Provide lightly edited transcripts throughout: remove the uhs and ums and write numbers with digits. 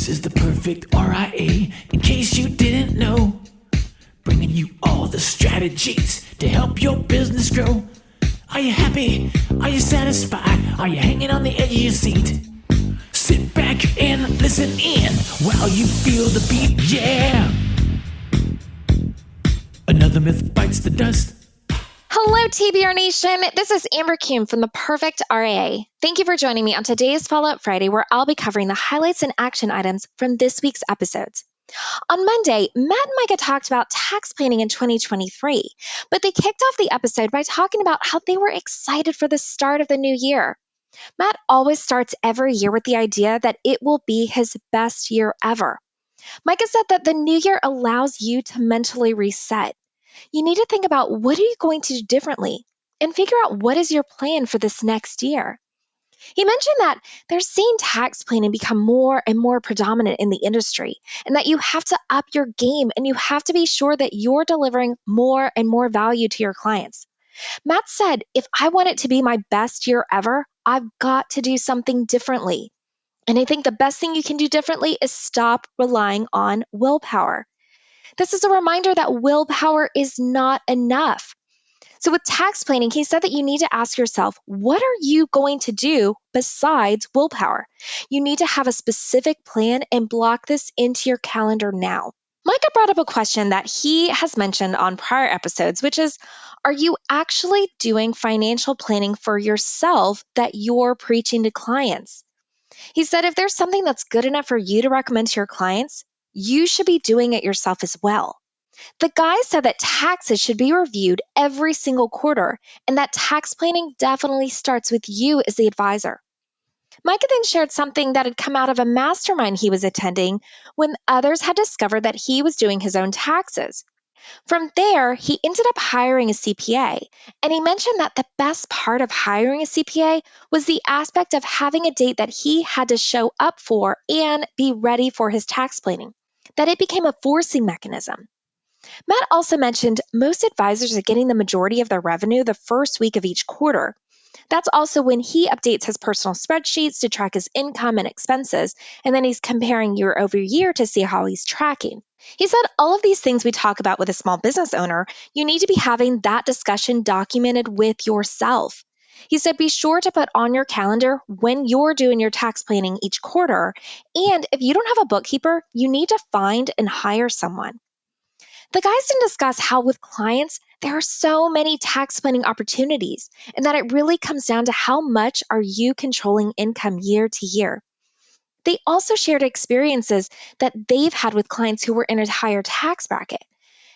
This is the perfect RIA, in case you didn't know. Bringing you all the strategies to help your business grow. Are you happy? Are you satisfied? Are you hanging on the edge of your seat? Sit back and listen in while you feel the beat, yeah! Another myth bites the dust. Hello, TBR Nation. This is Amber Kuhn from The Perfect RIA. Thank you for joining me on today's Follow-Up Friday, where I'll be covering the highlights and action items from this week's episodes. On Monday, Matt and Micah talked about tax planning in 2023, but they kicked off the episode by talking about how they were excited for the start of the new year. Matt always starts every year with the idea that it will be his best year ever. Micah said that the new year allows you to mentally reset. You need to think about what are you going to do differently and figure out what is your plan for this next year. He mentioned that they're seeing tax planning become more and more predominant in the industry, and that you have to up your game and you have to be sure that you're delivering more and more value to your clients. Matt said, if I want it to be my best year ever, I've got to do something differently. And I think the best thing you can do differently is stop relying on willpower. This is a reminder that willpower is not enough. So with tax planning, he said that you need to ask yourself, what are you going to do besides willpower? You need to have a specific plan and block this into your calendar now. Micah brought up a question that he has mentioned on prior episodes, which is, are you actually doing financial planning for yourself that you're preaching to clients? He said if there's something that's good enough for you to recommend to your clients, you should be doing it yourself as well. The guy said that taxes should be reviewed every single quarter, and that tax planning definitely starts with you as the advisor. Micah then shared something that had come out of a mastermind he was attending when others had discovered that he was doing his own taxes. From there, he ended up hiring a CPA, and he mentioned that the best part of hiring a CPA was the aspect of having a date that he had to show up for and be ready for his tax planning, that it became a forcing mechanism. Matt also mentioned most advisors are getting the majority of their revenue the first week of each quarter. That's also when he updates his personal spreadsheets to track his income and expenses, and then he's comparing year over year to see how he's tracking. He said all of these things we talk about with a small business owner, you need to be having that discussion documented with yourself. He said be sure to put on your calendar when you're doing your tax planning each quarter, and if you don't have a bookkeeper, you need to find and hire someone. The guys didn't discuss how with clients, there are so many tax planning opportunities and that it really comes down to how much are you controlling income year to year. They also shared experiences that they've had with clients who were in a higher tax bracket.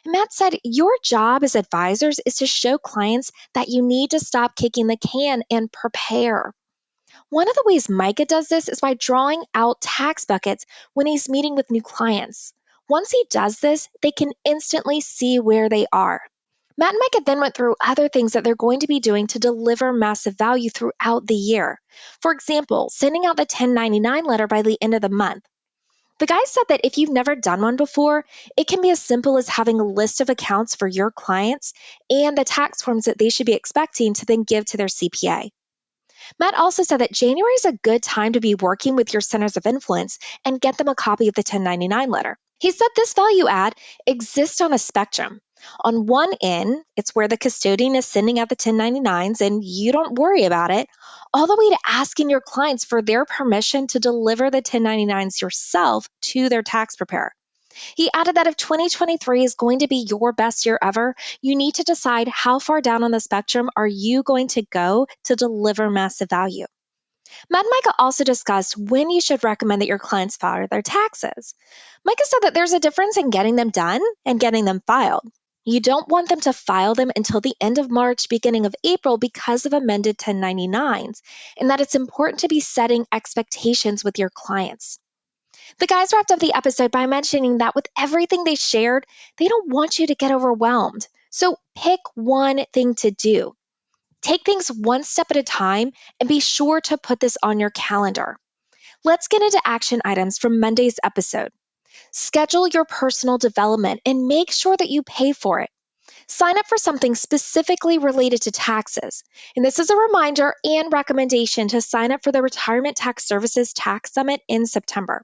And Matt said, your job as advisors is to show clients that you need to stop kicking the can and prepare. One of the ways Micah does this is by drawing out tax buckets when he's meeting with new clients. Once he does this, they can instantly see where they are. Matt and Micah then went through other things that they're going to be doing to deliver massive value throughout the year. For example, sending out the 1099 letter by the end of the month. The guy said that if you've never done one before, it can be as simple as having a list of accounts for your clients and the tax forms that they should be expecting to then give to their CPA. Matt also said that January is a good time to be working with your centers of influence and get them a copy of the 1099 letter. He said this value add exists on a spectrum. On one end, it's where the custodian is sending out the 1099s and you don't worry about it, all the way to asking your clients for their permission to deliver the 1099s yourself to their tax preparer. He added that if 2023 is going to be your best year ever, you need to decide how far down on the spectrum are you going to go to deliver massive value. Matt and Micah also discussed when you should recommend that your clients file their taxes. Micah said that there's a difference in getting them done and getting them filed. You don't want them to file them until the end of March, beginning of April because of amended 1099s, and that it's important to be setting expectations with your clients. The guys wrapped up the episode by mentioning that with everything they shared, they don't want you to get overwhelmed. So pick one thing to do. Take things one step at a time and be sure to put this on your calendar. Let's get into action items from Monday's episode. Schedule your personal development and make sure that you pay for it. Sign up for something specifically related to taxes. And this is a reminder and recommendation to sign up for the Retirement Tax Services Tax Summit in September.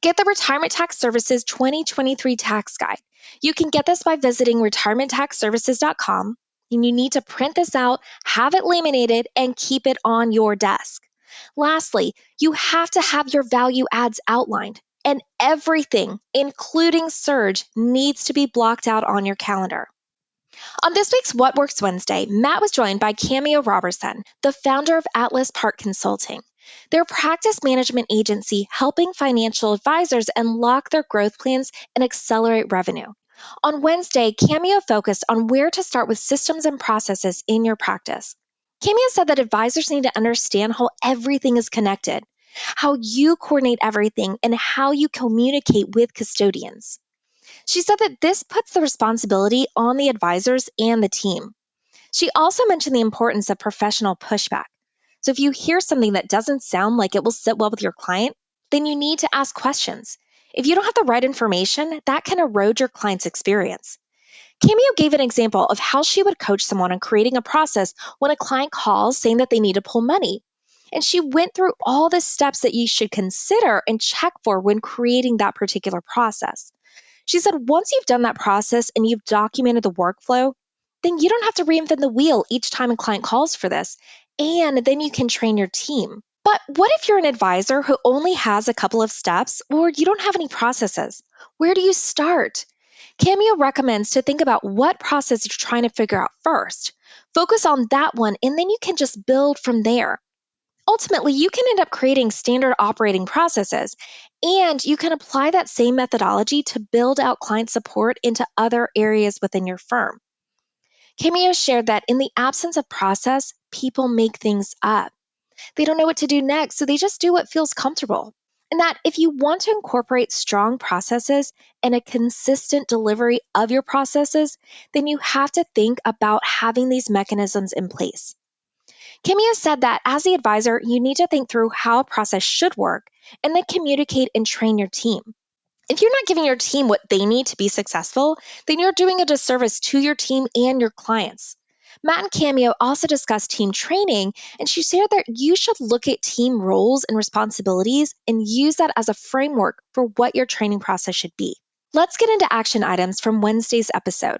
Get the Retirement Tax Services 2023 Tax Guide. You can get this by visiting retirementtaxservices.com, and you need to print this out, have it laminated, and keep it on your desk. Lastly, you have to have your value adds outlined, and everything, including Surge, needs to be blocked out on your calendar. On this week's What Works Wednesday, Matt was joined by Cameo Roberson, the founder of Atlas Park Consulting. Their practice management agency helping financial advisors unlock their growth plans and accelerate revenue. On Wednesday, Cameo focused on where to start with systems and processes in your practice. Cameo said that advisors need to understand how everything is connected, how you coordinate everything, and how you communicate with custodians. She said that this puts the responsibility on the advisors and the team. She also mentioned the importance of professional pushback. So if you hear something that doesn't sound like it will sit well with your client, then you need to ask questions. If you don't have the right information, that can erode your client's experience. Cameo gave an example of how she would coach someone on creating a process when a client calls saying that they need to pull money. And she went through all the steps that you should consider and check for when creating that particular process. She said once you've done that process and you've documented the workflow, then you don't have to reinvent the wheel each time a client calls for this. And then you can train your team. But what if you're an advisor who only has a couple of steps or you don't have any processes? Where do you start? Cameo recommends to think about what process you're trying to figure out first. Focus on that one, and then you can just build from there. Ultimately, you can end up creating standard operating processes, and you can apply that same methodology to build out client support into other areas within your firm. Cameo shared that in the absence of process, people make things up. They don't know what to do next, so they just do what feels comfortable. And that if you want to incorporate strong processes and a consistent delivery of your processes, then you have to think about having these mechanisms in place. Cameo said that as the advisor, you need to think through how a process should work and then communicate and train your team. If you're not giving your team what they need to be successful, then you're doing a disservice to your team and your clients. Matt and Cameo also discussed team training, and she shared that you should look at team roles and responsibilities and use that as a framework for what your training process should be. Let's get into action items from Wednesday's episode.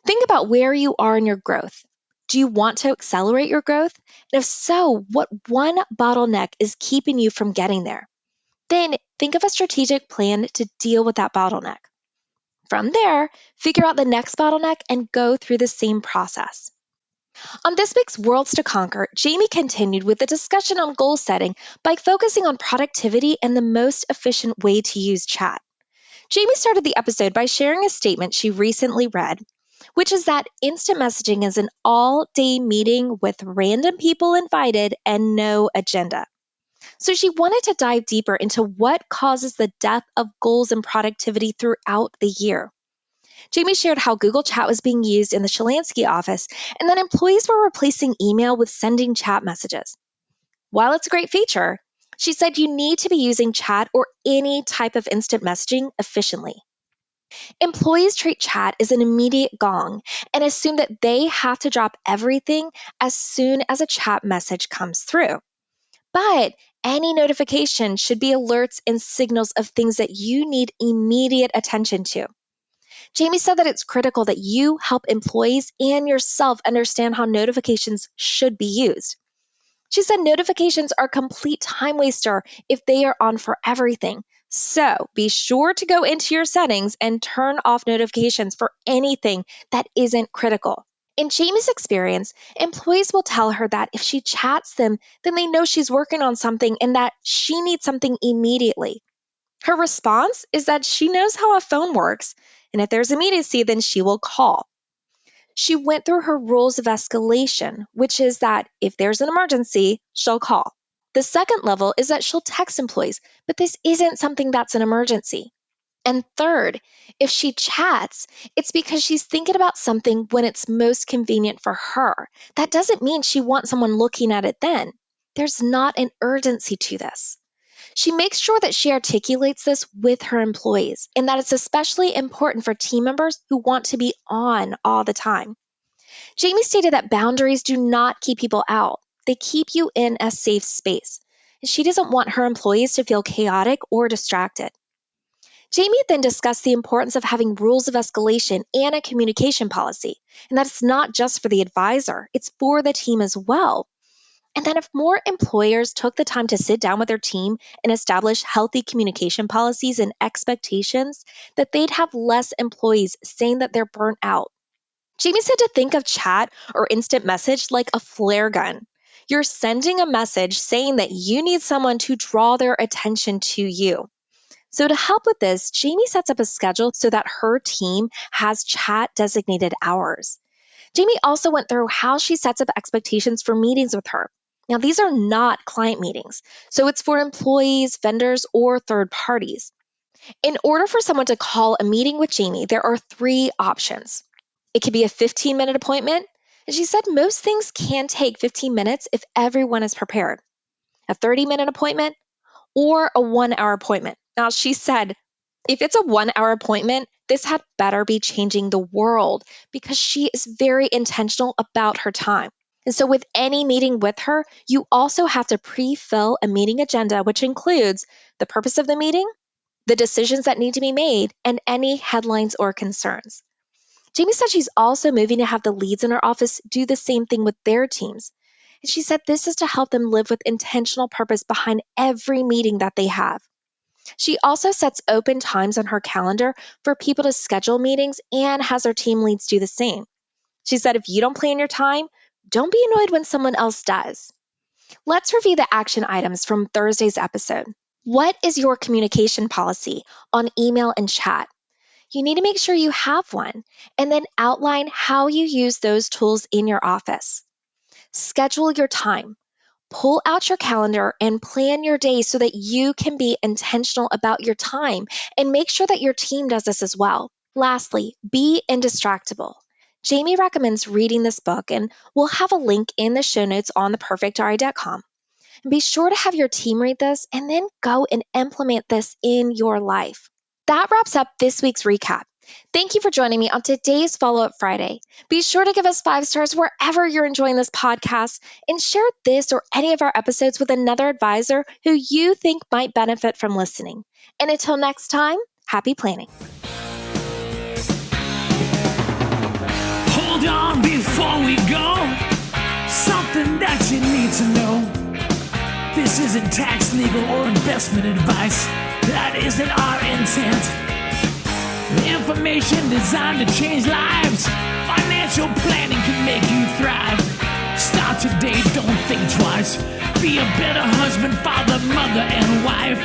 Think about where you are in your growth. Do you want to accelerate your growth? And if so, what one bottleneck is keeping you from getting there? Then think of a strategic plan to deal with that bottleneck. From there, figure out the next bottleneck and go through the same process. On this week's Worlds to Conquer, Jamie continued with the discussion on goal setting by focusing on productivity and the most efficient way to use chat. Jamie started the episode by sharing a statement she recently read, which is that instant messaging is an all-day meeting with random people invited and no agenda. So she wanted to dive deeper into what causes the death of goals and productivity throughout the year. Jamie shared how Google Chat was being used in the Shalansky office and that employees were replacing email with sending chat messages. While it's a great feature, she said you need to be using chat or any type of instant messaging efficiently. Employees treat chat as an immediate gong and assume that they have to drop everything as soon as a chat message comes through. But any notification should be alerts and signals of things that you need immediate attention to. Jamie said that it's critical that you help employees and yourself understand how notifications should be used. She said notifications are a complete time waster if they are on for everything. So be sure to go into your settings and turn off notifications for anything that isn't critical. In Jamie's experience, employees will tell her that if she chats them, then they know she's working on something and that she needs something immediately. Her response is that she knows how a phone works, and if there's immediacy, then she will call. She went through her rules of escalation, which is that if there's an emergency, she'll call. The second level is that she'll text employees, but this isn't something that's an emergency. And third, if she chats, it's because she's thinking about something when it's most convenient for her. That doesn't mean she wants someone looking at it then. There's not an urgency to this. She makes sure that she articulates this with her employees and that it's especially important for team members who want to be on all the time. Jamie stated that boundaries do not keep people out. They keep you in a safe space. She doesn't want her employees to feel chaotic or distracted. Jamie then discussed the importance of having rules of escalation and a communication policy, and that it's not just for the advisor, it's for the team as well. And then, if more employers took the time to sit down with their team and establish healthy communication policies and expectations, that they'd have less employees saying that they're burnt out. Jamie said to think of chat or instant message like a flare gun. You're sending a message saying that you need someone to draw their attention to you. So, to help with this, Jamie sets up a schedule so that her team has chat designated hours. Jamie also went through how she sets up expectations for meetings with her. Now, these are not client meetings, so it's for employees, vendors, or third parties. In order for someone to call a meeting with Jamie, there are three options. It could be a 15-minute appointment, and she said most things can take 15 minutes if everyone is prepared. A 30-minute appointment, or a 1-hour appointment. Now, she said, if it's a 1-hour appointment, this had better be changing the world because she is very intentional about her time. And so, with any meeting with her, you also have to pre-fill a meeting agenda, which includes the purpose of the meeting, the decisions that need to be made, and any headlines or concerns. Jamie said she's also moving to have the leads in her office do the same thing with their teams. And she said this is to help them live with intentional purpose behind every meeting that they have. She also sets open times on her calendar for people to schedule meetings and has her team leads do the same. She said if you don't plan your time, don't be annoyed when someone else does. Let's review the action items from Thursday's episode. What is your communication policy on email and chat? You need to make sure you have one and then outline how you use those tools in your office. Schedule your time. Pull out your calendar and plan your day so that you can be intentional about your time and make sure that your team does this as well. Lastly, be indistractable. Jamie recommends reading this book, and we'll have a link in the show notes on theperfectri.com. And be sure to have your team read this and then go and implement this in your life. That wraps up this week's recap. Thank you for joining me on today's Follow Up Friday. Be sure to give us 5 stars wherever you're enjoying this podcast and share this or any of our episodes with another advisor who you think might benefit from listening. And until next time, happy planning. Hold on before we go. Something that you need to know. This isn't tax, legal, or investment advice. That isn't our intent. Information designed to change lives. Financial planning can make you thrive. Start today, don't think twice. Be a better husband, father, mother, and wife.